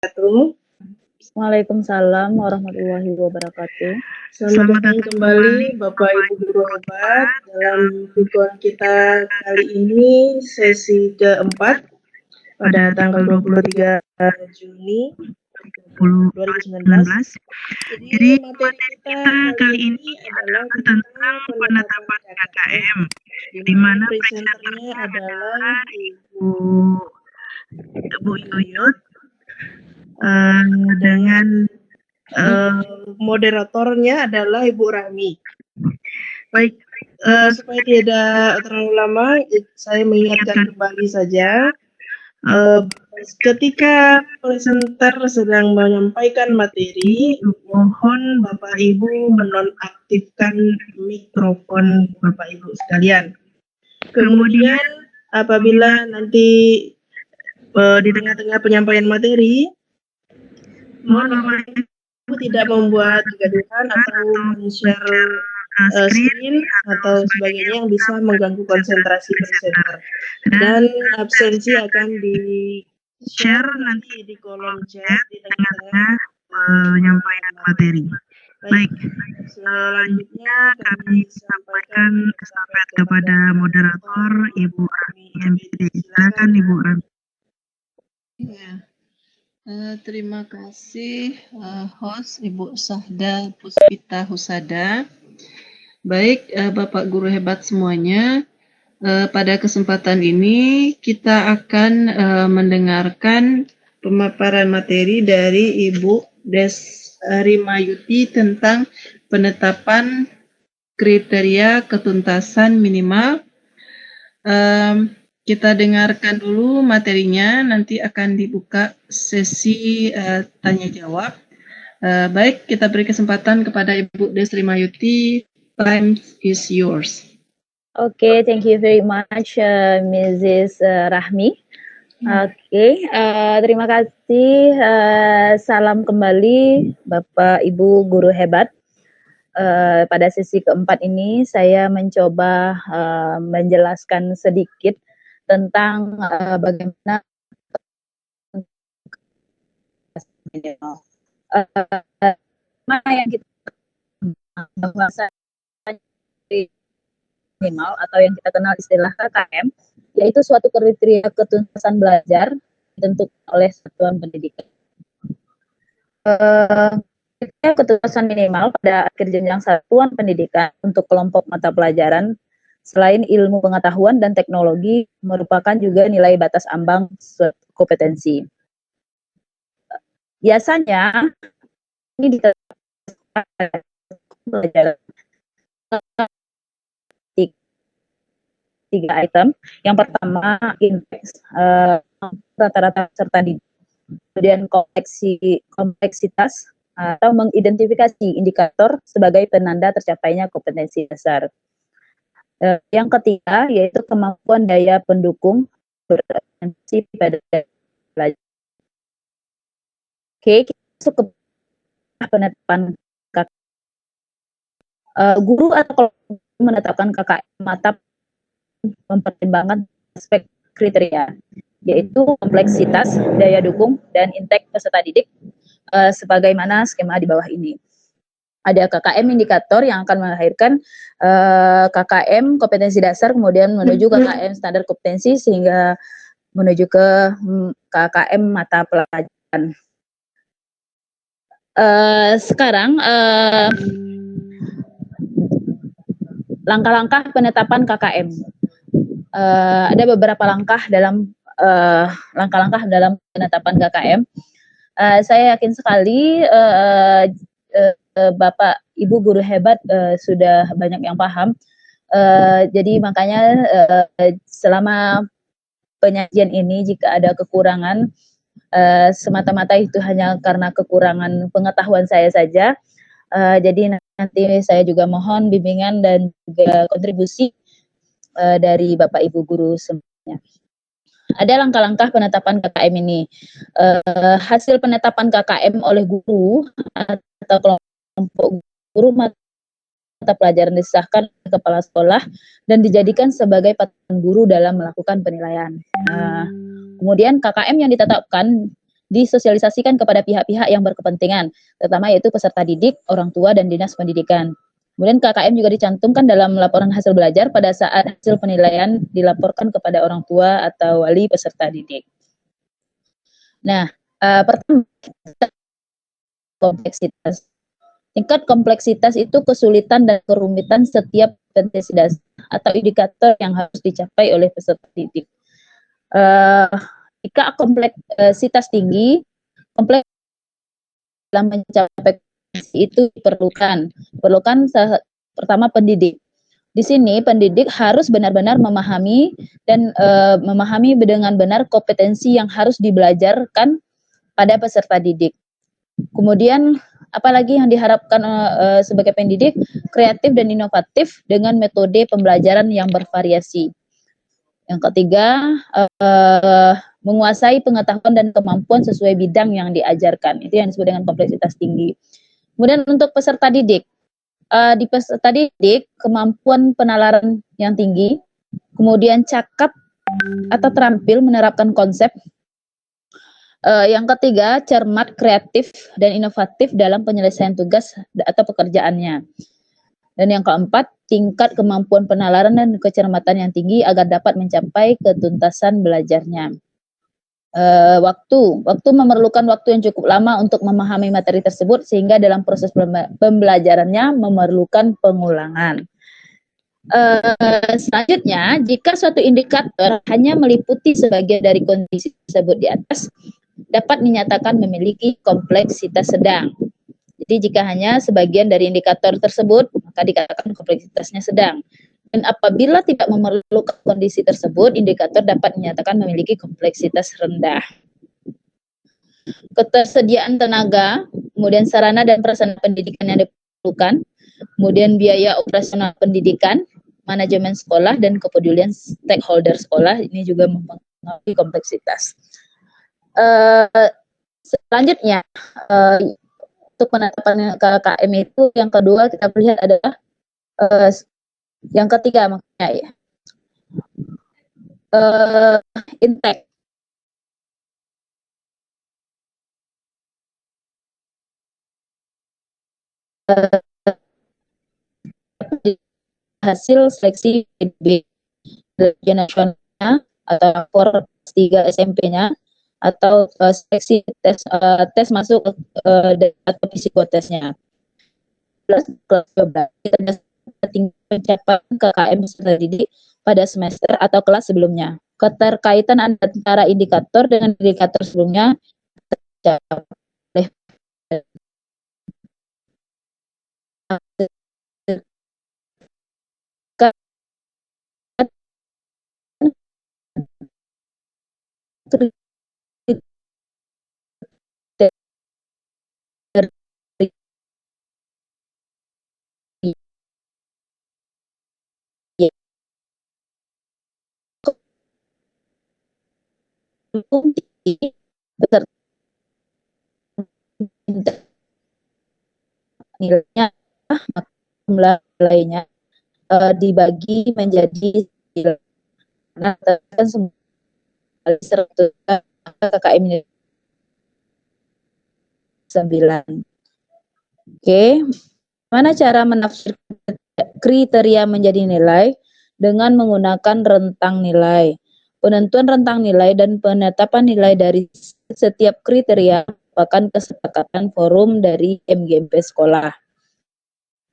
wabarakatuh. Waalaikumsalam warahmatullahi wabarakatuh. Selamat datang kembali Bapak Ibu Guru Hebat dalam Vikon kita kali ini sesi keempat pada tanggal 23 Juni 2019. Jadi materi kita kali ini adalah tentang penetapan KKM, di mana presenternya adalah Ibu Yuyut dengan moderatornya adalah Ibu Rami. Baik, supaya tidak terlalu lama, saya mengingatkan kembali saja. Ketika presenter sedang menyampaikan materi, mohon Bapak Ibu menonaktifkan mikrofon Bapak Ibu sekalian. Kemudian apabila nanti di tengah-tengah penyampaian materi, mohon Bapak Ibu tidak membuat kegaduhan atau men-share screen atau sebagainya yang bisa mengganggu konsentrasi presenter. Dan absensi akan di-share nanti di kolom chat di tengah-tengah penyampaian materi. Baik, selanjutnya kami sampaikan estafet kepada moderator Ibu Rami MPD. Silakan Ibu Rami. Ya. Terima kasih host Ibu Sahda Puspita Husada. Baik, Bapak Guru Hebat semuanya, pada kesempatan ini kita akan mendengarkan pemaparan materi dari Ibu Desrimayuti tentang penetapan kriteria ketuntasan minimal. Kita dengarkan dulu materinya, nanti akan dibuka sesi tanya jawab. Baik, kita beri kesempatan kepada Ibu Desrimayuti. Time is yours. Okay, thank you very much, Mrs. Rahmi. Oke, terima kasih. Salam kembali, Bapak Ibu Guru Hebat. Pada sesi keempat ini, saya mencoba menjelaskan sedikit tentang bagaimana yang kita bahasa minimal atau yang kita kenal istilah KKM, yaitu suatu kriteria ketuntasan belajar ditentukan oleh satuan pendidikan. Kriteria ketuntasan minimal pada akhir jenjang satuan pendidikan untuk kelompok mata pelajaran selain ilmu pengetahuan dan teknologi merupakan juga nilai batas ambang suatu kompetensi. Biasanya ini ditetapkan pelajaran tiga item. Yang pertama indeks rata-rata peserta didik, kemudian kompleksitas atau mengidentifikasi indikator sebagai penanda tercapainya kompetensi dasar. Yang ketiga yaitu kemampuan daya pendukung berorientasi pada belajar. Oke, kita masuk ke penetapan KKM. Guru atau kelompok menetapkan KKM mata mempertimbangkan aspek kriteria, yaitu kompleksitas, daya dukung, dan intake peserta didik sebagaimana skema di bawah ini. Ada KKM indikator yang akan melahirkan KKM kompetensi dasar, kemudian menuju KKM standar kompetensi, sehingga menuju ke KKM mata pelajaran. Sekarang langkah-langkah penetapan KKM. Ada beberapa langkah dalam penetapan KKM. Saya yakin sekali Bapak Ibu Guru Hebat sudah banyak yang paham. Jadi makanya selama penyajian ini jika ada kekurangan, semata-mata itu hanya karena kekurangan pengetahuan saya saja. Jadi nanti saya juga mohon bimbingan dan juga kontribusi dari Bapak Ibu Guru semuanya. Ada langkah-langkah penetapan KKM ini. Hasil penetapan KKM oleh guru atau kelompok guru mata pelajaran disahkan oleh kepala sekolah dan dijadikan sebagai patokan guru dalam melakukan penilaian. Kemudian KKM yang ditetapkan disosialisasikan kepada pihak-pihak yang berkepentingan, terutama yaitu peserta didik, orang tua, dan dinas pendidikan. Kemudian KKM juga dicantumkan dalam laporan hasil belajar pada saat hasil penilaian dilaporkan kepada orang tua atau wali peserta didik. Nah, pertama, kompleksitas. Tingkat kompleksitas itu kesulitan dan kerumitan setiap intensitas atau indikator yang harus dicapai oleh peserta didik. Jika kompleksitas tinggi, kompleks dalam mencapai itu diperlukan pertama pendidik. Di sini pendidik harus benar-benar memahami dan memahami dengan benar kompetensi yang harus dibelajarkan pada peserta didik. Kemudian apalagi yang diharapkan sebagai pendidik, kreatif dan inovatif dengan metode pembelajaran yang bervariasi. Yang ketiga, menguasai pengetahuan dan kemampuan sesuai bidang yang diajarkan. Itu yang disebut dengan kompleksitas tinggi. Kemudian untuk peserta didik, di peserta didik kemampuan penalaran yang tinggi, kemudian cakap atau terampil menerapkan konsep. Yang ketiga, cermat, kreatif, dan inovatif dalam penyelesaian tugas atau pekerjaannya. Dan yang keempat, tingkat kemampuan penalaran dan kecermatan yang tinggi agar dapat mencapai ketuntasan belajarnya. Waktu memerlukan waktu yang cukup lama untuk memahami materi tersebut sehingga dalam proses pembelajarannya memerlukan pengulangan. Selanjutnya, jika suatu indikator hanya meliputi sebagian dari kondisi tersebut di atas, dapat dinyatakan memiliki kompleksitas sedang. Jadi jika hanya sebagian dari indikator tersebut, maka dikatakan kompleksitasnya sedang. Dan apabila tidak memerlukan kondisi tersebut, indikator dapat dinyatakan memiliki kompleksitas rendah. Ketersediaan tenaga, kemudian sarana dan prasarana pendidikan yang diperlukan, kemudian biaya operasional pendidikan, manajemen sekolah, dan kepedulian stakeholder sekolah, ini juga mempengaruhi kompleksitas. Selanjutnya, untuk penetapan KKM itu yang kedua kita lihat adalah yang ketiga makanya ya, intake. Hasil seleksi PDB nasionalnya atau rapor 3 SMP-nya atau seleksi tes masuk atau psikotesnya. Kelas 12 pencapaian KKM peserta didik pada semester atau kelas sebelumnya. Keterkaitan antara indikator dengan indikator sebelumnya tercapai nilainya jumlah nilainya dibagi menjadi karena kan semua KKM ini 9. Oke, mana cara menafsirkan kriteria menjadi nilai dengan menggunakan rentang nilai. Penentuan rentang nilai dan penetapan nilai dari setiap kriteria merupakan kesepakatan forum dari MGMP sekolah.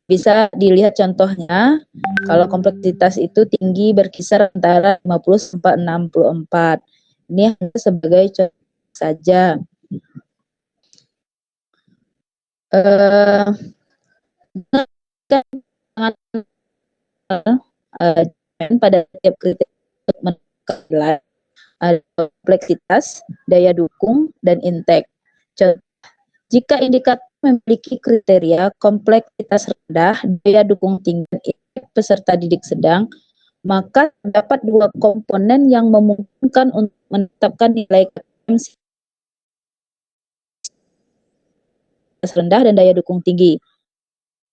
Bisa dilihat contohnya, kalau kompleksitas itu tinggi berkisar antara 50 sampai 64. Ini hanya sebagai contoh saja. Pada setiap kriteria ada kompleksitas, daya dukung, dan intake. Jika indikator memiliki kriteria kompleksitas rendah, daya dukung tinggi, dan intake peserta didik sedang, maka terdapat dua komponen yang memungkinkan untuk menetapkan nilai KKM rendah dan daya dukung tinggi.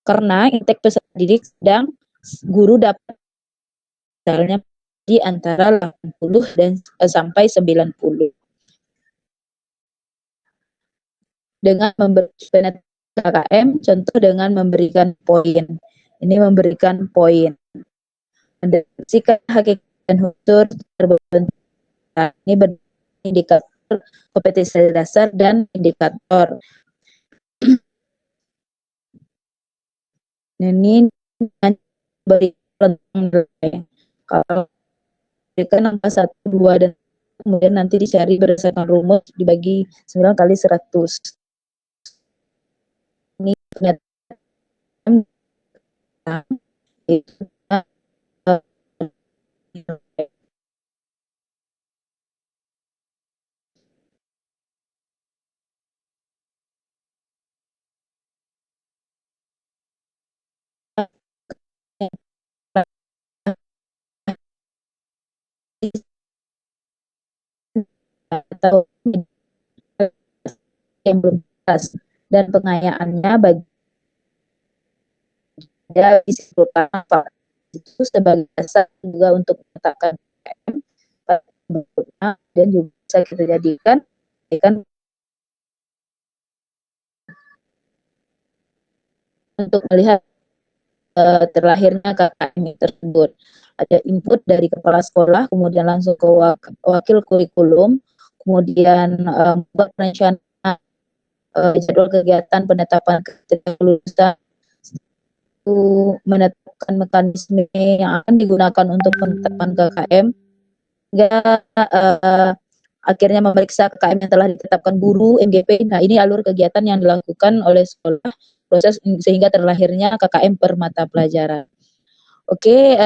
Karena intake peserta didik sedang, guru dapat misalnya di antara 80 dan sampai 90. dengan memberi KKM, contoh dengan memberikan poin. Ini memberikan poin. Mendeteksikan hakikat dan unsur terbentuk. Ini indikator kompetensi dasar dan indikator. Ini beri kalau berikan angka 1, 2, dan kemudian nanti dicari berdasarkan rumus dibagi 9 kali 100. Ini pernyataan itu atau yang belum jelas, dan pengayaannya bagi isi apa itu sebagai dasar juga untuk menetapkan KKM dan juga bisa kita jadikan untuk melihat terlahirnya KKM tersebut. Ada input dari kepala sekolah, kemudian langsung ke wakil kurikulum, kemudian membuat perencanaan jadwal kegiatan penetapan kelulusan, menetapkan mekanisme yang akan digunakan untuk penetapan KKM, hingga akhirnya memeriksa KKM yang telah ditetapkan guru MGP. Nah, ini alur kegiatan yang dilakukan oleh sekolah proses sehingga terlahirnya KKM per mata pelajaran. Oke,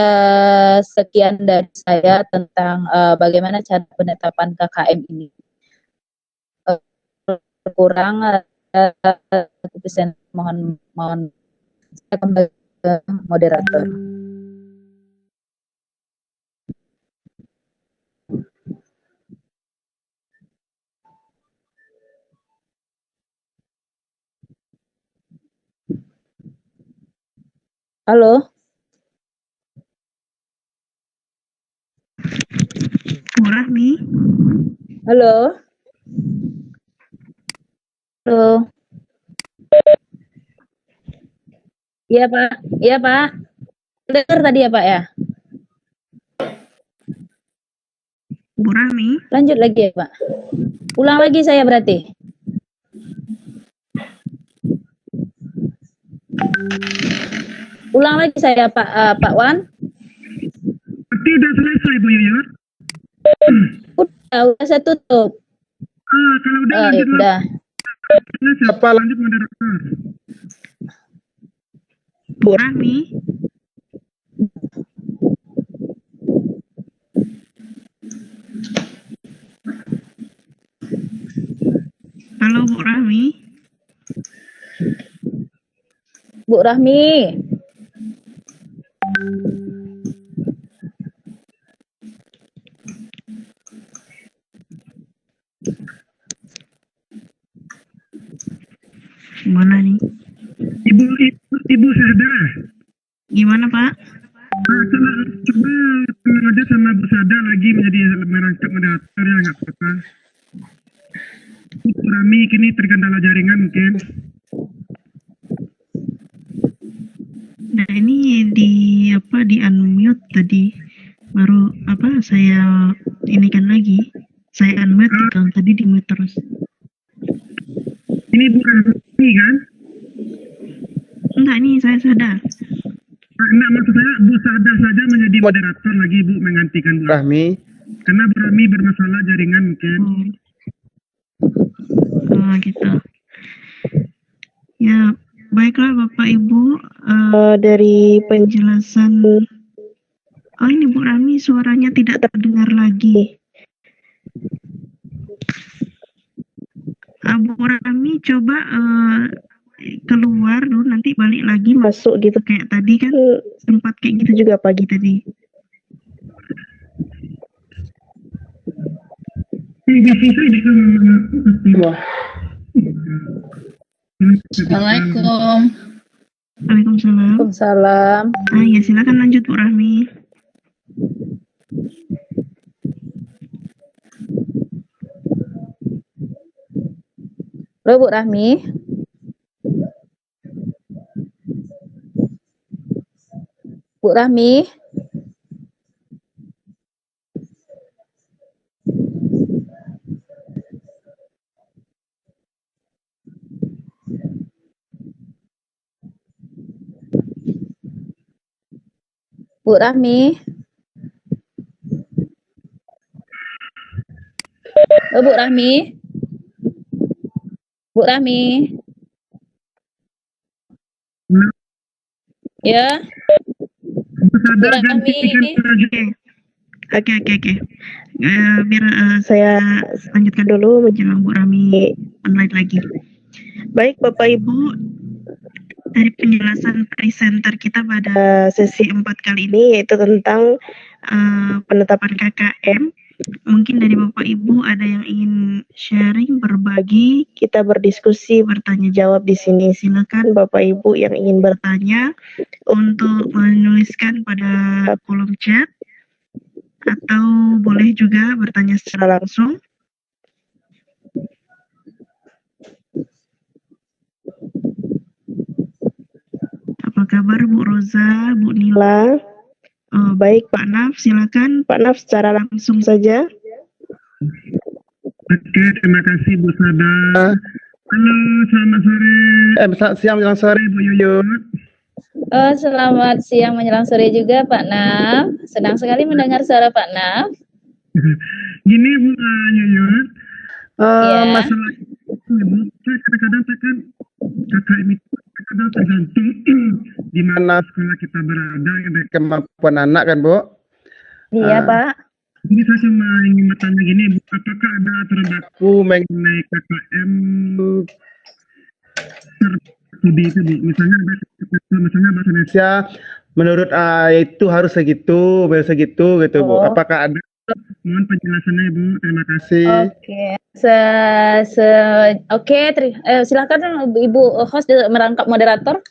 sekian dari saya tentang bagaimana cara penetapan KKM ini. Kurang mohon saya kembali ke moderator. Halo. Bu Rahmi. Halo. Halo. Iya Pak, iya Pak. Dengar tadi ya Pak ya? Bu Rahmi. Lanjut lagi ya Pak. Ulang lagi saya berarti. Ulang lagi saya Pak Wan. Berarti udah selesai Bu Yuyut? Udah saya tutup. Kalau udah lanjut udah. Siapa lanjut moderator? Bu Rahmi. Halo Bu Rahmi. Bu Rahmi. Gimana nih? Ibu Sada. Gimana Pak? Coba aja sama Bu Sada lagi menjadi merangkap moderator ya, nggak apa-apa. Bu Rami kini terkendala jaringan mungkin. Nah ini di unmute tadi, baru saya inikan lagi, saya unmute kan tadi di mute terus. Ini bukan ini kan? Enggak, ini saya sadar. Enggak, maksud saya Bu Sada saja menjadi moderator lagi Bu, menggantikan Bu Rahmi. Karena Bu Rahmi bermasalah jaringan mungkin. Gitu. Ya, baiklah Bapak Ibu. Dari penjelasan. Oh ini Bu Rahmi suaranya tidak terdengar lagi. Bu Rahmi coba keluar dulu, nanti balik lagi masuk gitu. Kayak tadi kan sempat kayak gitu juga pagi tadi. Assalamualaikum. Waalaikumsalam. Waalaikumsalam. Ya silakan lanjut Bu Rahmi. Halo Bu Rahmi. Bu Rahmi. Bu Rahmi. Oh, Bu Rahmi. Bu Rahmi. Ya, Bu Bu Sada Rahmi. gantikan lagi. Oke. Biar saya lanjutkan dulu menjelang Bu Rami online lagi. Baik Bapak Ibu, dari penjelasan presenter kita pada sesi 4 kali ini yaitu tentang penetapan KKM. Mungkin dari Bapak Ibu ada yang ingin sharing, berbagi, kita berdiskusi, bertanya jawab di sini. Silakan Bapak Ibu yang ingin bertanya untuk menuliskan pada kolom chat atau boleh juga bertanya secara langsung. Apa kabar Bu Roza, Bu Nila? Baik Pak Naf, silakan Pak Naf secara langsung saja. Oke, terima kasih Bu Sada. Halo, selamat sore. Siang menjelang sore Bu Yuyun. Selamat siang menjelang sore juga Pak Naf. Senang sekali mendengar suara Pak Naf. Gini Bu Yuyun, Ya. masalah Bu, saya kadang-kadang kan KKM itu kadang tergantung di mana sekolah kita berada, dari kemampuan anak kan Bu. Iya Pak. Jadi saya cuma ingin bertanya gini Bu, apakah ada aturan baku mengenai KKM studi itu Bu? Misalnya bahasa Indonesia menurut itu harus segitu gitu Bu. Oh. Apakah ada? Mohon penjelasannya Bu, terima kasih. Oke. Silakan Ibu host merangkap moderator.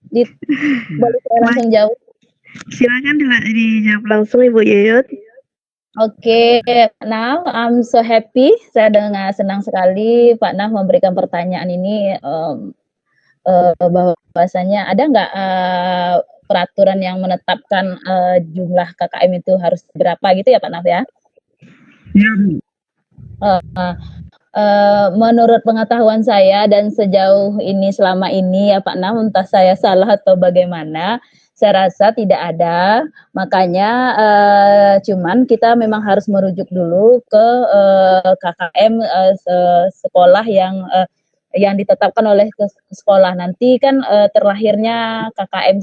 Boleh langsung jawab. Silakan dijawab langsung Ibu Yuyut. Oke, now I'm so happy. Saya senang sekali Pak Naf memberikan pertanyaan ini bahwasanya ada nggak peraturan yang menetapkan jumlah KKM itu harus berapa gitu ya Pak Naf ya? Iya Bu. Menurut pengetahuan saya dan sejauh ini selama ini ya Pak Naf, entah saya salah atau bagaimana, saya rasa tidak ada. Makanya cuman kita memang harus merujuk dulu ke KKM sekolah yang ditetapkan oleh sekolah. Nanti kan terlahirnya KKM,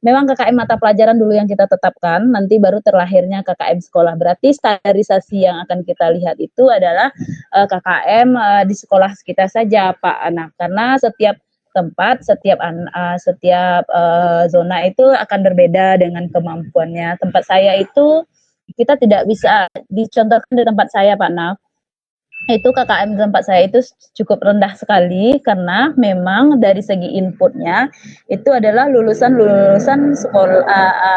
memang KKM mata pelajaran dulu yang kita tetapkan, nanti baru terlahirnya KKM sekolah. Berarti standarisasi yang akan kita lihat itu adalah KKM di sekolah kita saja Pak Anak, karena setiap tempat, setiap zona itu akan berbeda dengan kemampuannya. Tempat saya itu kita tidak bisa dicontohkan di tempat saya Pak Naf. Itu KKM di tempat saya itu cukup rendah sekali karena memang dari segi inputnya itu adalah lulusan sekolah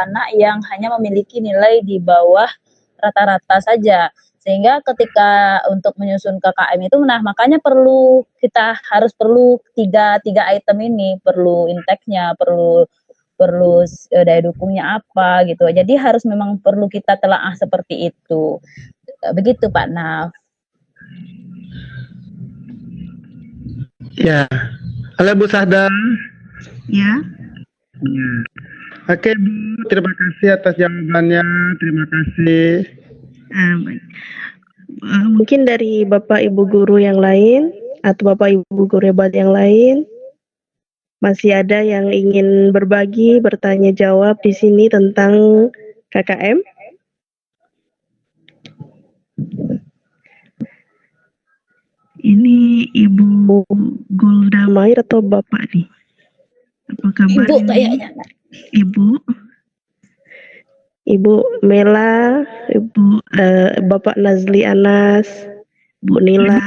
anak yang hanya memiliki nilai di bawah rata-rata saja. Sehingga ketika untuk menyusun KKM itu, nah makanya kita harus perlu tiga item ini, perlu intake-nya, perlu daya dukungnya apa gitu. Jadi harus memang perlu kita telaah seperti itu. Begitu Pak Naf. Ya. Halo Bu Sada. Ya. Ya. Oke Bu, terima kasih atas jawabannya. Terima kasih. Mungkin dari Bapak Ibu guru yang lain atau Bapak Ibu guru hebat yang lain masih ada yang ingin berbagi, bertanya jawab di sini tentang KKM? Ini Ibu Golda Mair atau Bapak nih? Apa kabar Ibu ini? Kayaknya. Ibu Mela, Bapak Nazli Anas, Bu Nila.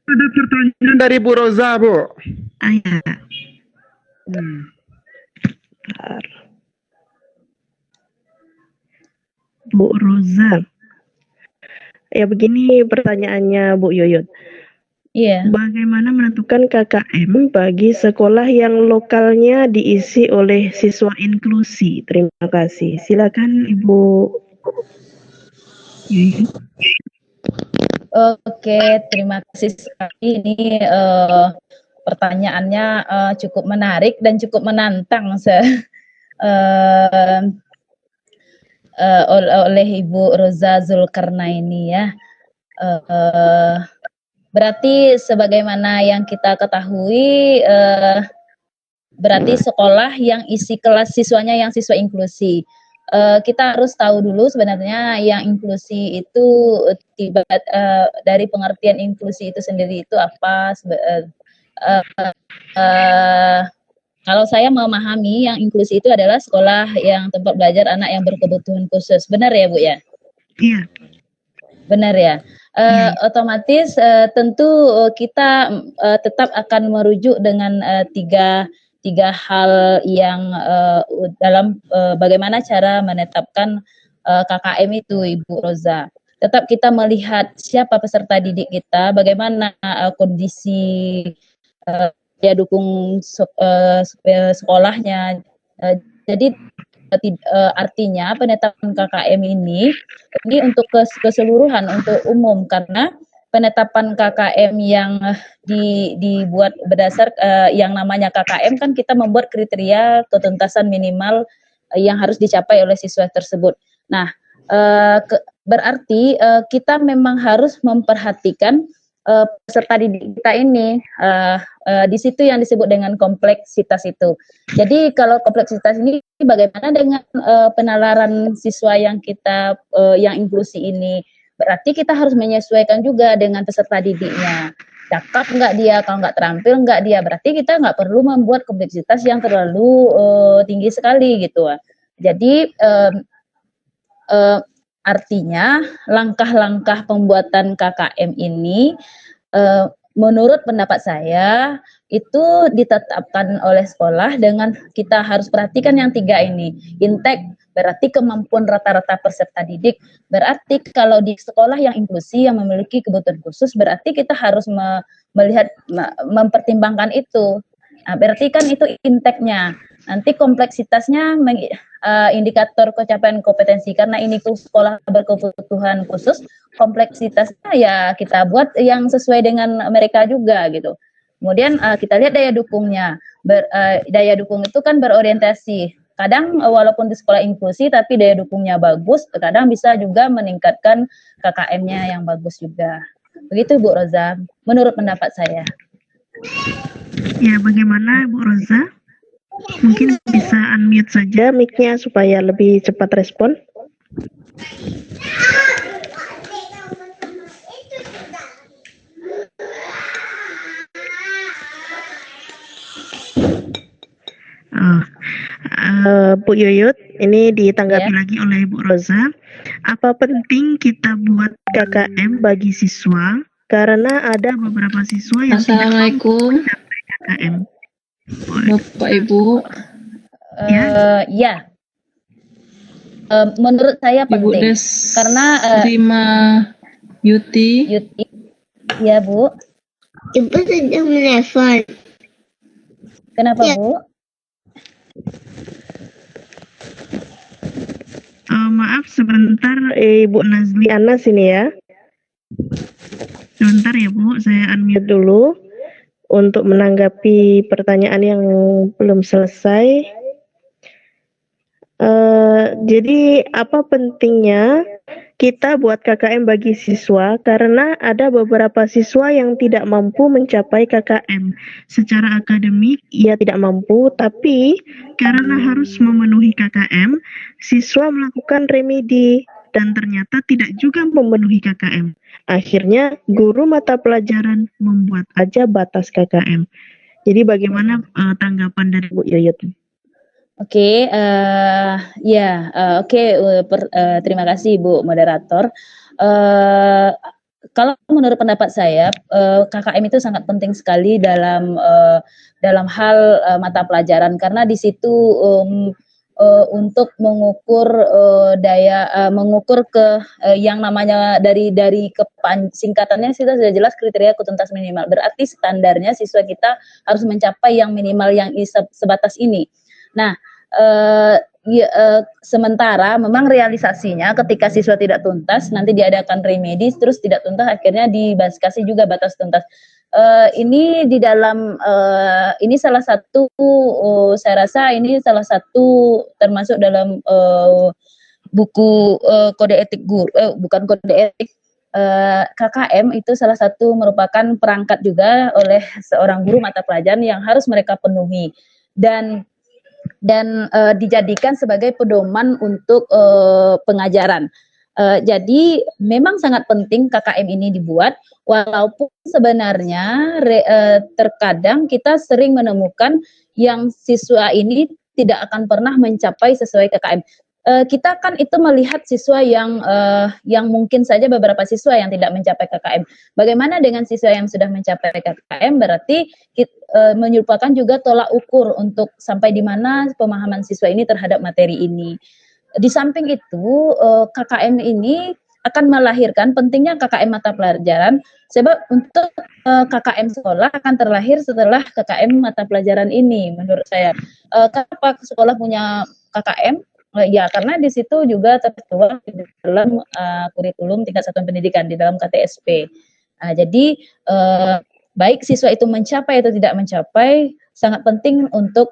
Ada pertanyaan dari Bu Roza, Bu. Ya. Bu Roza. Ya begini pertanyaannya Bu Yuyut. Iya. Bagaimana menentukan KKM bagi sekolah yang lokalnya diisi oleh siswa inklusi? Terima kasih. Silakan Ibu Yuyun. Oke, terima kasih sekali. Ini pertanyaannya cukup menarik dan cukup menantang eh, oleh Ibu Roza Zulkarnaini ya. Berarti sebagaimana yang kita ketahui, berarti sekolah yang isi kelas siswanya yang siswa inklusi. Kita harus tahu dulu sebenarnya yang inklusi itu dari pengertian inklusi itu sendiri itu apa. Kalau saya memahami yang inklusi itu adalah sekolah yang tempat belajar anak yang berkebutuhan khusus. Benar ya Bu ya? Iya. Benar ya. Otomatis tentu kita tetap akan merujuk dengan tiga hal yang dalam bagaimana cara menetapkan KKM itu, Ibu Roza. Tetap kita melihat siapa peserta didik kita, bagaimana kondisi ya dukung sekolahnya. Jadi artinya penetapan KKM ini untuk keseluruhan, untuk umum, karena penetapan KKM yang dibuat berdasar yang namanya KKM kan kita membuat kriteria ketuntasan minimal yang harus dicapai oleh siswa tersebut. Nah, berarti kita memang harus memperhatikan peserta didik kita ini di situ yang disebut dengan kompleksitas itu. Jadi kalau kompleksitas ini bagaimana dengan penalaran siswa yang kita yang inklusi ini? Berarti kita harus menyesuaikan juga dengan peserta didiknya. Cakap nggak dia, kalau nggak terampil nggak dia, berarti kita nggak perlu membuat kompleksitas yang terlalu tinggi sekali gitu. Jadi artinya langkah-langkah pembuatan KKM ini menurut pendapat saya itu ditetapkan oleh sekolah dengan kita harus perhatikan yang tiga ini. Intake berarti kemampuan rata-rata peserta didik. Berarti kalau di sekolah yang inklusi yang memiliki kebutuhan khusus berarti kita harus mempertimbangkan itu. Nah, berarti kan itu intake-nya. Nanti kompleksitasnya indikator capaian kompetensi, karena ini sekolah berkebutuhan khusus, kompleksitasnya ya kita buat yang sesuai dengan mereka juga gitu. Kemudian kita lihat daya dukungnya. Daya dukung itu kan berorientasi. Kadang walaupun di sekolah inklusi tapi daya dukungnya bagus, kadang bisa juga meningkatkan KKM-nya yang bagus juga. Begitu Bu Roza, menurut pendapat saya. Ya, bagaimana Bu Roza? Mungkin bisa unmute saja mic-nya supaya lebih cepat respon. Bu Yuyut, ini ditanggapi lagi oleh Bu Roza. Apa penting kita buat KKM bagi siswa? Karena ada beberapa siswa yang Assalamualaikum KKM. Bapak Ibu. Ya. Menurut saya Ibu penting. Des Karena Rima Yuti. Ya Bu. Ibu sedang menelpon. Kenapa ya. Bu? Maaf sebentar, Ibu Nazli Anas ini ya. Sebentar ya Bu, saya unmute dulu untuk menanggapi pertanyaan yang belum selesai. Jadi apa pentingnya kita buat KKM bagi siswa? Karena ada beberapa siswa yang tidak mampu mencapai KKM. Secara akademik ia tidak mampu, tapi karena harus memenuhi KKM, siswa melakukan remedi dan ternyata tidak juga memenuhi KKM. Akhirnya guru mata pelajaran membuat aja batas KKM. Jadi bagaimana tanggapan dari Bu Yuyut? Oke, terima kasih Bu Moderator. Kalau menurut pendapat saya, KKM itu sangat penting sekali dalam hal mata pelajaran, karena di situ untuk mengukur mengukur yang namanya dari singkatannya kita sudah jelas kriteria ketuntasan minimal. Berarti standarnya siswa kita harus mencapai yang minimal yang sebatas ini. Nah, sementara memang realisasinya ketika siswa tidak tuntas nanti diadakan remedi, terus tidak tuntas akhirnya dikasih juga batas tuntas. Ini di dalam ini salah satu saya rasa ini salah satu termasuk dalam buku kode etik guru, bukan kode etik, KKM itu salah satu merupakan perangkat juga oleh seorang guru mata pelajaran yang harus mereka penuhi dan dijadikan sebagai pedoman untuk pengajaran. Jadi memang sangat penting KKM ini dibuat, walaupun sebenarnya terkadang kita sering menemukan yang siswa ini tidak akan pernah mencapai sesuai KKM. Kita kan itu melihat siswa yang mungkin saja beberapa siswa yang tidak mencapai KKM. Bagaimana dengan siswa yang sudah mencapai KKM? Berarti merupakan juga tolak ukur untuk sampai di mana pemahaman siswa ini terhadap materi ini. Di samping itu, KKM ini akan melahirkan pentingnya KKM mata pelajaran, sebab untuk KKM sekolah akan terlahir setelah KKM mata pelajaran ini, menurut saya. Kenapa sekolah punya KKM? Ya, karena di situ juga tertuang di dalam kurikulum tingkat satuan pendidikan, di dalam KTSP. Jadi, baik siswa itu mencapai atau tidak mencapai, sangat penting untuk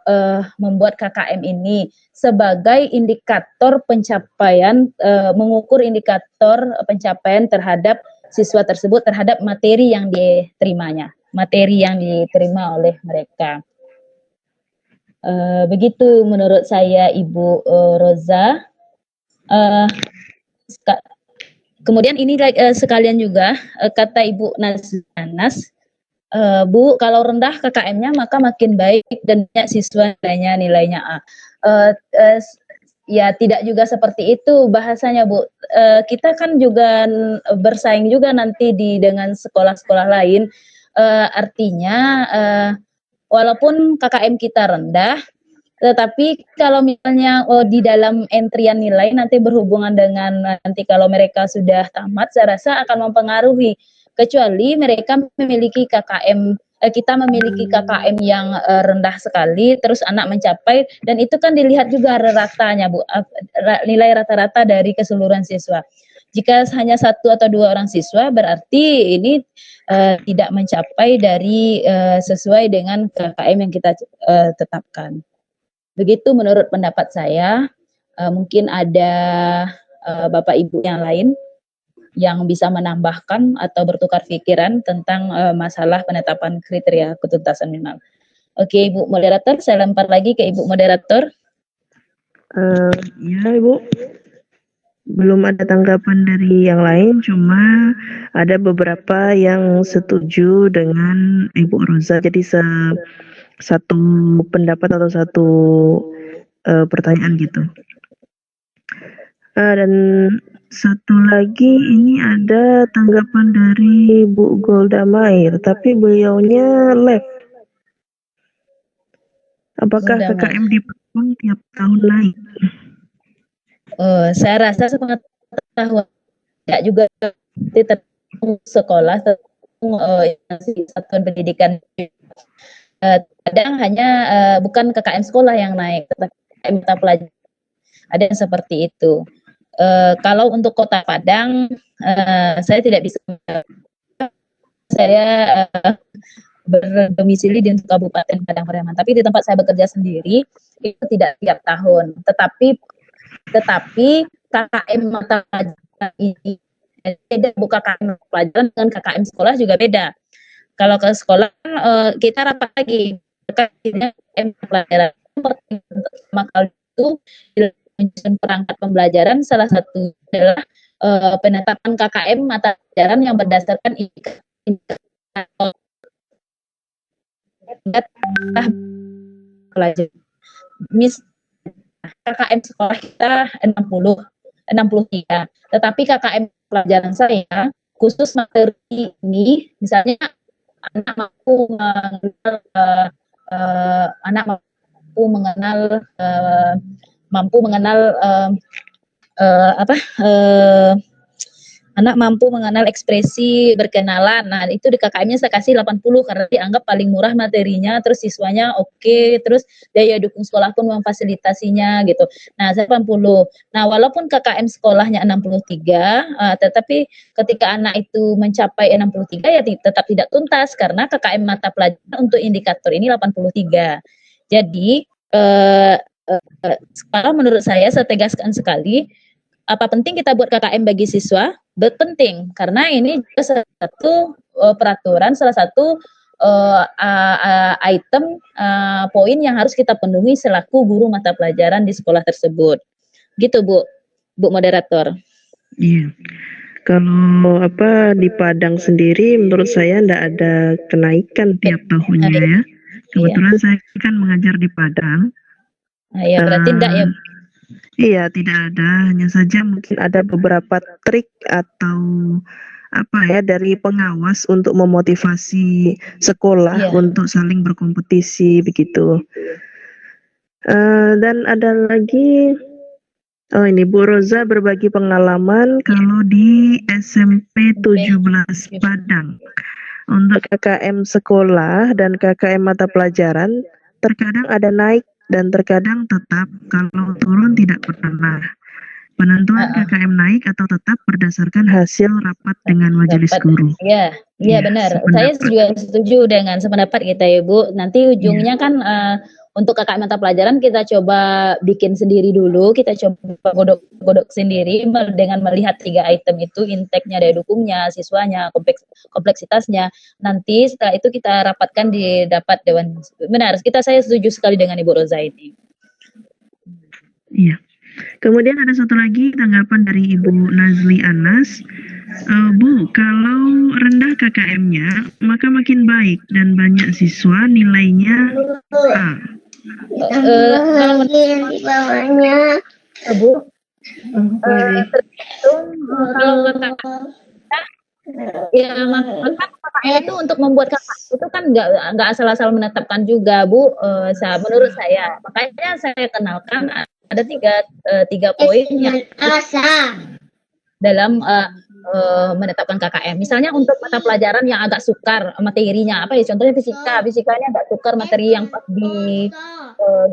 membuat KKM ini sebagai indikator pencapaian, mengukur indikator pencapaian terhadap siswa tersebut terhadap materi yang diterimanya, materi yang diterima oleh mereka. Begitu menurut saya, Ibu Roza. Kemudian ini sekalian juga kata Ibu Nanas, Bu, kalau rendah KKM-nya maka makin baik dan banyak siswa nilainya A. Ya tidak juga seperti itu bahasanya, Bu. Kita kan juga bersaing juga nanti dengan sekolah-sekolah lain. Artinya walaupun KKM kita rendah, tetapi kalau misalnya di dalam entrian nilai nanti berhubungan dengan nanti kalau mereka sudah tamat, saya rasa akan mempengaruhi. Kecuali mereka memiliki KKM, kita memiliki KKM yang rendah sekali, terus anak mencapai, dan itu kan dilihat juga ratanya, Bu, nilai rata-rata dari keseluruhan siswa. Jika hanya 1 atau 2 orang siswa, berarti ini tidak mencapai dari sesuai dengan KKM yang kita tetapkan. Begitu menurut pendapat saya. Mungkin ada Bapak Ibu yang lain yang bisa menambahkan atau bertukar pikiran tentang masalah penetapan kriteria ketuntasan minimal. Oke, Ibu Moderator, saya lempar lagi ke Ibu Moderator. Ya, Ibu. Belum ada tanggapan dari yang lain, cuma ada beberapa yang setuju dengan Ibu Roza. Jadi satu pendapat atau satu pertanyaan gitu. Dan satu lagi ini ada tanggapan dari Bu Golda Mair, tapi beliaunya left. Apakah KKM diperlukan tiap tahun lain? Saya rasa sepengetahuan tidak juga sekolah satuan pendidikan. Kadang hanya bukan KKM sekolah yang naik, tetapi KKM mata pelajaran. Ada yang seperti itu. Kalau untuk Kota Padang, saya tidak bisa. Saya berdomisili di Kabupaten Padang Pariaman, tapi di tempat saya bekerja sendiri itu tidak tiap tahun. Tetapi KKM mata pelajaran ini beda, bukan KKM mata pelajaran dengan KKM sekolah juga beda. Kalau ke sekolah kita rapat lagi KKM mata pelajaran. Pertama kali itu menyusun perangkat pembelajaran, salah satu adalah penetapan KKM mata pelajaran yang berdasarkan indikator pelajaran. KKM sekolah kita 63, tetapi KKM pelajaran saya khusus materi ini, misalnya anak mampu mengenal mampu mengenal anak mampu mengenal ekspresi berkenalan. Nah, itu di KKM-nya saya kasih 80 karena dianggap paling murah materinya, terus siswanya oke, terus daya dukung sekolah pun memfasilitasinya gitu. Nah, saya 80. Nah, walaupun KKM sekolahnya 63, tetapi ketika anak itu mencapai 63 ya tetap tidak tuntas karena KKM mata pelajaran untuk indikator ini 83. Jadi, sekarang menurut saya tegaskan sekali, apa penting kita buat KKM bagi siswa? Penting, karena ini juga salah satu peraturan, salah satu item poin yang harus kita penuhi selaku guru mata pelajaran di sekolah tersebut. Gitu, Bu moderator. Iya. Kalau di Padang sendiri, menurut saya tidak ada kenaikan tiap tahunnya ya. Kebetulan saya kan mengajar di Padang. Ya, berarti tidak ya. Iya, tidak ada. Hanya saja mungkin ada beberapa trik atau dari pengawas untuk memotivasi sekolah untuk saling berkompetisi begitu. Dan ada lagi, ini Bu Roza berbagi pengalaman kalau di SMP 17 Padang untuk KKM sekolah dan KKM mata pelajaran terkadang ada naik dan terkadang tetap, kalau turun tidak pernah. Penentuan KKM naik atau tetap berdasarkan hasil rapat dengan majelis guru. Iya benar. Saya juga setuju dengan sependapat kita ya Bu. Nanti ujungnya kan untuk KKM mata pelajaran kita coba bikin sendiri dulu, kita coba godok sendiri dengan melihat 3 item itu, intake-nya, daya dukungnya, siswanya, kompleksitasnya. Nanti setelah itu kita rapatkan di dapat dewan. Benar, saya setuju sekali dengan Ibu Roza ini. Iya. Kemudian ada satu lagi tanggapan dari Ibu Nazli Anas. Bu, kalau rendah KKM-nya, maka makin baik dan banyak siswa nilainya A. Kalau di bawahnya. Bu, kalau maka KKM itu untuk membuat KKM itu kan nggak asal-asal menetapkan juga Bu. Menurut saya, makanya saya kenalkan ada tiga poin yang dalam menetapkan KKM. Misalnya untuk mata pelajaran yang agak sukar materinya, contohnya fisikanya agak sukar materi yang pas di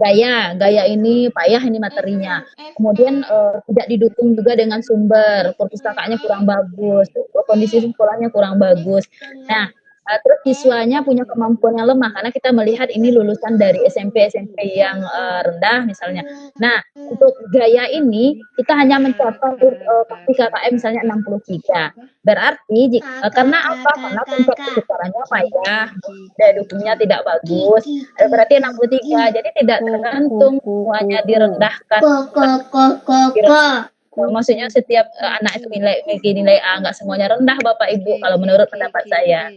gaya ini payah ini materinya. Kemudian tidak didukung juga dengan sumber, perpustakaannya kurang bagus, kondisi sekolahnya kurang bagus. Nah, terus siswanya punya kemampuan yang lemah karena kita melihat ini lulusan dari SMP yang rendah misalnya. Nah, untuk gaya ini kita hanya mencapai KKM misalnya 63. Berarti karena apa? Karena tingkat kesukarannya payah, daya dukungnya tidak bagus. Berarti 63. Jadi tidak tergantung semuanya direndahkan. Maksudnya setiap anak itu nilai A, nggak semuanya rendah Bapak Ibu kalau menurut pendapat saya.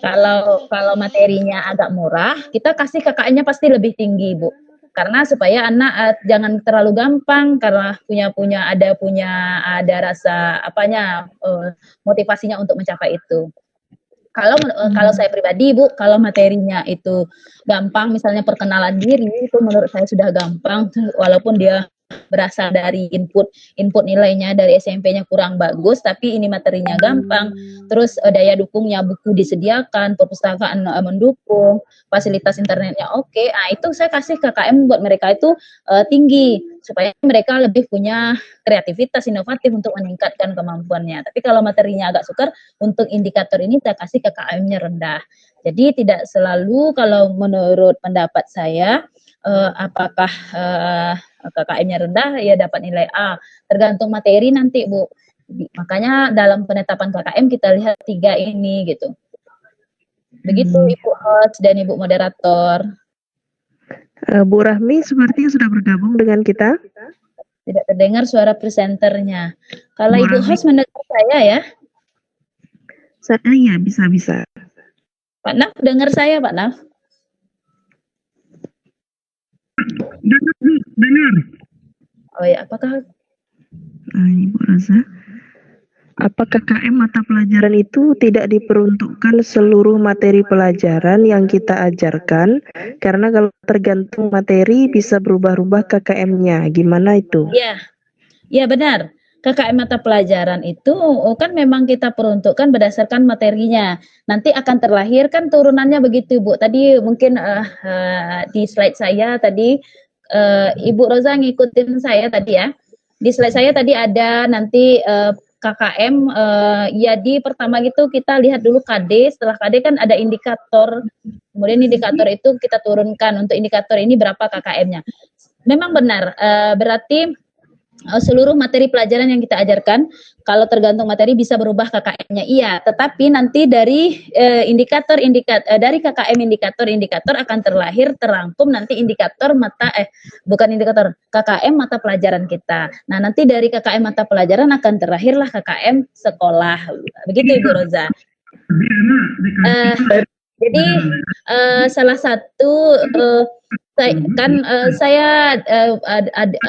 Kalau materinya agak murah, kita kasih KKM-nya pasti lebih tinggi, Bu. Karena supaya anak jangan terlalu gampang karena ada rasa motivasinya untuk mencapai itu. Kalau saya pribadi, Bu, kalau materinya itu gampang, misalnya perkenalan diri, itu menurut saya sudah gampang, walaupun dia berasal dari input nilainya dari SMP-nya kurang bagus, tapi ini materinya gampang. Terus daya dukungnya, buku disediakan, perpustakaan mendukung, fasilitas internetnya oke. Nah, itu saya kasih KKM buat mereka itu tinggi supaya mereka lebih punya kreativitas inovatif untuk meningkatkan kemampuannya. Tapi kalau materinya agak sukar, untuk indikator ini saya kasih KKM-nya rendah. Jadi tidak selalu kalau menurut pendapat saya apakah KKM-nya rendah ya dapat nilai A, tergantung materi nanti Bu. Makanya dalam penetapan KKM kita lihat 3 ini gitu. Begitu Ibu host dan Ibu moderator. Bu Rahmi sepertinya sudah bergabung dengan kita. Tidak terdengar suara presenternya. Kalau Ibu host mendengar saya ya? Iya, bisa. Pak Naf dengar saya Pak Naf? Dengar. Oh ya, apakah Ibu Roza? Apa KKM mata pelajaran itu tidak diperuntukkan seluruh materi pelajaran yang kita ajarkan? Karena kalau tergantung materi bisa berubah-ubah KKM-nya. Gimana itu? Ya, ya benar. KKM mata pelajaran itu kan memang kita peruntukkan berdasarkan materinya. Nanti akan terlahir kan turunannya begitu, Bu. Tadi mungkin di slide saya tadi Ibu Roza ngikutin saya tadi ya. Di slide saya tadi ada nanti KKM ya di pertama gitu kita lihat dulu KD, setelah KD kan ada indikator. Kemudian indikator itu kita turunkan untuk indikator ini berapa KKM-nya. Memang benar, berarti seluruh materi pelajaran yang kita ajarkan, kalau tergantung materi bisa berubah KKM-nya. Iya, tetapi nanti dari dari KKM indikator akan terangkum nanti bukan indikator KKM mata pelajaran kita. Nah, nanti dari KKM mata pelajaran akan terlahirlah KKM sekolah. Begitu Ibu Roza. Jadi salah satu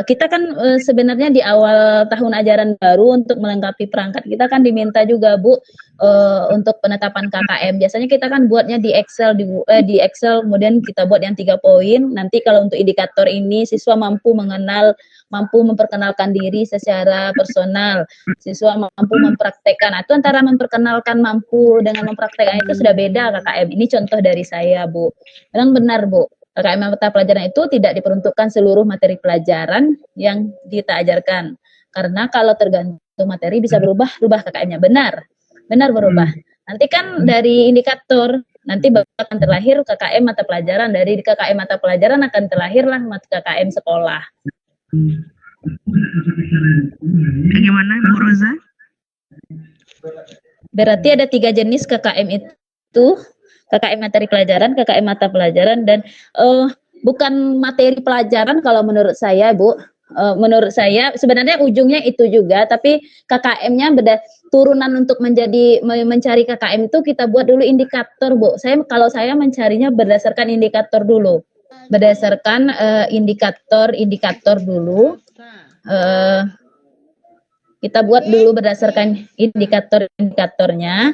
kita kan sebenarnya di awal tahun ajaran baru untuk melengkapi perangkat kita kan diminta juga Bu untuk penetapan KKM. Biasanya kita kan buatnya di Excel di Excel, kemudian kita buat yang 3 poin. Nanti kalau untuk indikator ini siswa mampu memperkenalkan diri secara personal, siswa mampu mempraktekkan. Itu antara memperkenalkan mampu dengan mempraktekkan itu sudah beda KKM. Ini contoh dari saya, Bu. Memang benar, Bu. KKM mata pelajaran itu tidak diperuntukkan seluruh materi pelajaran yang kita ajarkan. Karena kalau tergantung materi bisa berubah KKM-nya. Benar berubah. Nanti kan dari indikator, nanti akan terlahir KKM mata pelajaran. Dari KKM mata pelajaran akan terlahirlah KKM sekolah. Bagaimana Bu Roza? Berarti ada 3 jenis KKM itu. KKM materi pelajaran, KKM mata pelajaran, dan bukan materi pelajaran kalau menurut saya, Bu. Menurut saya sebenarnya ujungnya itu juga, tapi KKM-nya turunan untuk mencari KKM itu kita buat dulu indikator, Bu. Kalau saya mencarinya berdasarkan indikator dulu, berdasarkan indikator dulu. Kita buat dulu berdasarkan indikatornya.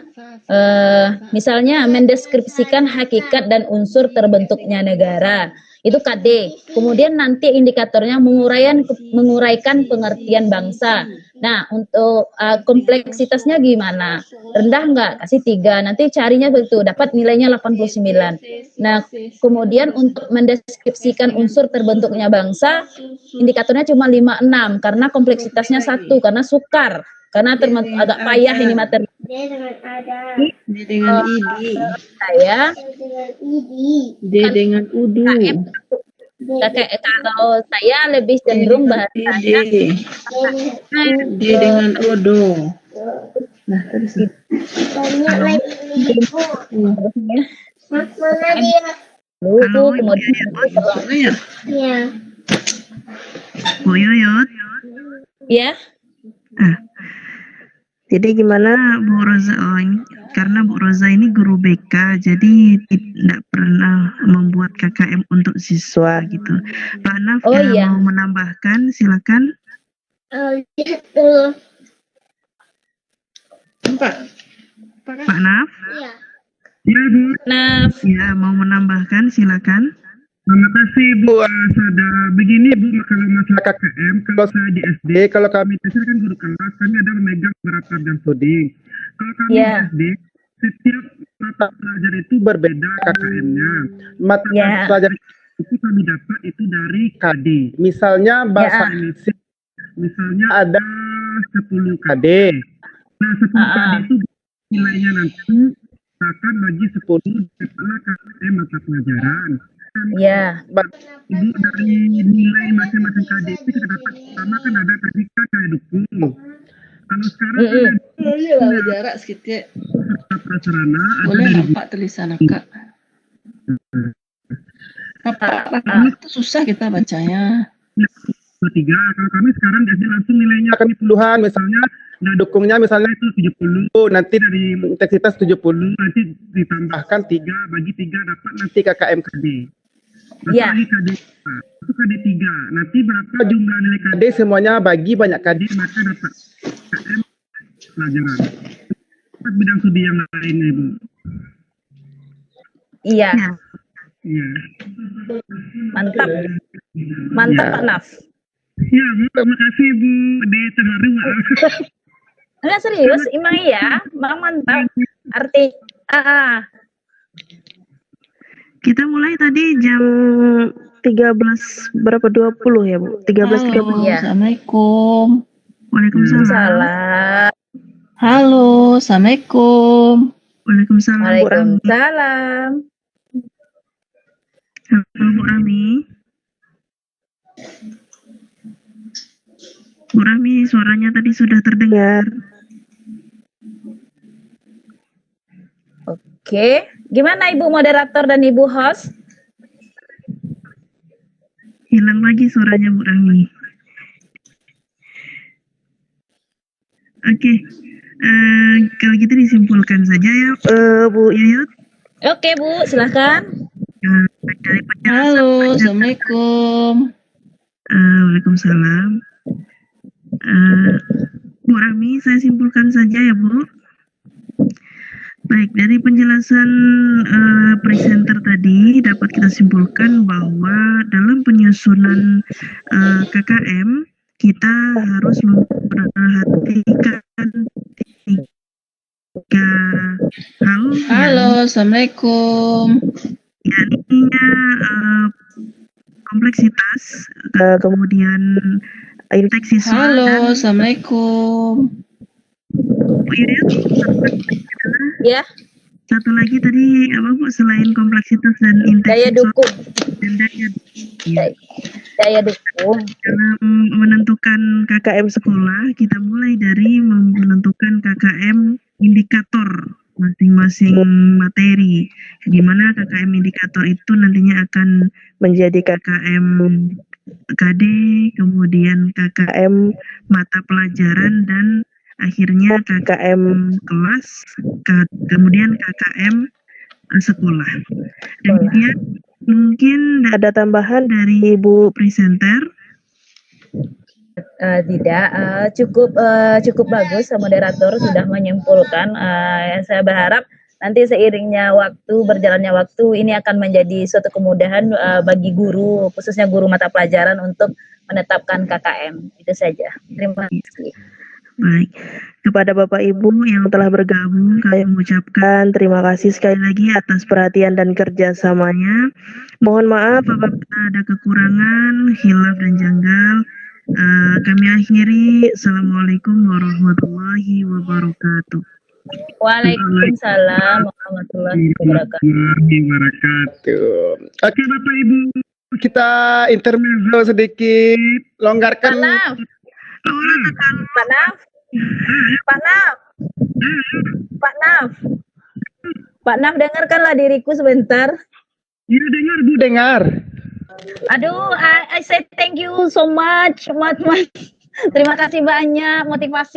Misalnya mendeskripsikan hakikat dan unsur terbentuknya negara. Itu KD. Kemudian nanti indikatornya menguraikan pengertian bangsa. Nah, untuk kompleksitasnya gimana? Rendah nggak? Kasih 3. Nanti carinya begitu, dapat nilainya 89. Nah, kemudian untuk mendeskripsikan unsur terbentuknya bangsa, indikatornya cuma 56 karena kompleksitasnya 1, karena sukar. Karena agak payah ini materi. D dengan ID. Saya D dengan udu. Kalau saya lebih cenderung bahasanya D dengan odo. Nah, terus. Banyak lagi. Mana dia? dulu kemudian Iya. Bu Yuyut. ya. Jadi gimana Bu Roza? Karena Bu Roza ini guru BK, jadi tidak pernah membuat KKM untuk siswa gitu. Pak Naf mau menambahkan, silakan. Lihat dulu. Pak Naf? Iya. Ya Bu, Naf. Ya, mau menambahkan, silakan. terima kasih Bu Sada. Begini Bu, kalau masalah KKM, kalau saya di SD, kalau kami saya kan guru kelas, kami ada memegang beberapa dan studi. Kalau kami di SD, setiap mata pelajaran itu berbeda KKM-nya. Mata pelajaran itu kami dapat itu dari KD. Misalnya bahasa Indonesia, misalnya ada 10 KD. Nah, 10 KD itu nilainya nanti akan bagi 10 kepala KKM mata pelajaran. Iya. Ibu, dari nilai masing-masing KD itu kita dapat pertama kan ada tadi kayak dukung. Kalau sekarang Iya, jarak sedikit. prasarana Boleh nampak tulisan Kak. Apa itu susah kita bacanya. ketiga, kalau kami sekarang di SD langsung nilainya kami puluhan, misalnya nah dukungnya misalnya itu 70, nanti dari intensitas 70 nanti ditambahkan 3 bagi 3 dapat nanti KKM KD. Iya. KD itu KD 3. Nanti berapa jumlah nilai KD semuanya bagi banyak KD maka dapat KKM pelajaran. Bidang studi yang lainnya, Ibu. Iya, Iya. mantap. Mantap Pak Naf. Ya, Bu, terima kasih, Bu. Terharu, maaf. Enggak serius, emang iya, Bang mantap. Arti Kita mulai tadi jam 13 berapa 20 ya, Bu? 13.30. Halo, Iya. Assalamualaikum. Waalaikumsalam. Salam. Halo, Assalamualaikum. Waalaikumsalam, Bu Rami. Waalaikumsalam. Halo, Bu Rami. Bu Rami, suaranya tadi sudah terdengar. Oke, gimana Ibu moderator dan Ibu host? Hilang lagi suaranya Bu Rami. Oke, kalau gitu disimpulkan saja ya, Bu Yuyut. Oke Bu, silahkan. Dari penjelasan Halo, Assalamualaikum. Waalaikumsalam. Bu Rami, saya simpulkan saja ya Bu. Baik, dari penjelasan presenter tadi dapat kita simpulkan bahwa dalam penyusunan KKM kita harus memperhatikan tiga hal. Halo, Assalamualaikum. Yakni kompleksitas, kemudian intake siswa. Halo, Assalamualaikum. Bu Yuyut, Ya, satu lagi tadi apa Bu, selain kompleksitas dan intake daya siswa dukung. dan Daya dukung. dalam menentukan KKM sekolah, kita mulai dari menentukan KKM indikator masing-masing materi, di mana KKM indikator itu nantinya akan menjadi KKM KD, kemudian KKM mata pelajaran, dan akhirnya KKM kelas, kemudian KKM sekolah. Demikian, mungkin ada tambahan dari Ibu presenter. Tidak, cukup bagus. Moderator sudah menyimpulkan. Saya berharap nanti seiringnya waktu, berjalannya waktu, ini akan menjadi suatu kemudahan bagi guru, khususnya guru mata pelajaran untuk menetapkan KKM. Itu saja. Terima kasih. Baik, kepada Bapak Ibu yang telah bergabung, kami mengucapkan terima kasih sekali lagi atas perhatian dan kerjasamanya. Mohon maaf apabila ada kekurangan, khilaf dan janggal. Kami akhiri. Assalamualaikum warahmatullahi wabarakatuh. Waalaikumsalam warahmatullahi wabarakatuh. Oke, Bapak Ibu, kita intermezzo sedikit, longgarkan. Pak Naf, dengarkanlah diriku sebentar. Iya, dengar Bu, dengar. Aduh, I say thank you so much. Terima kasih banyak motivasi.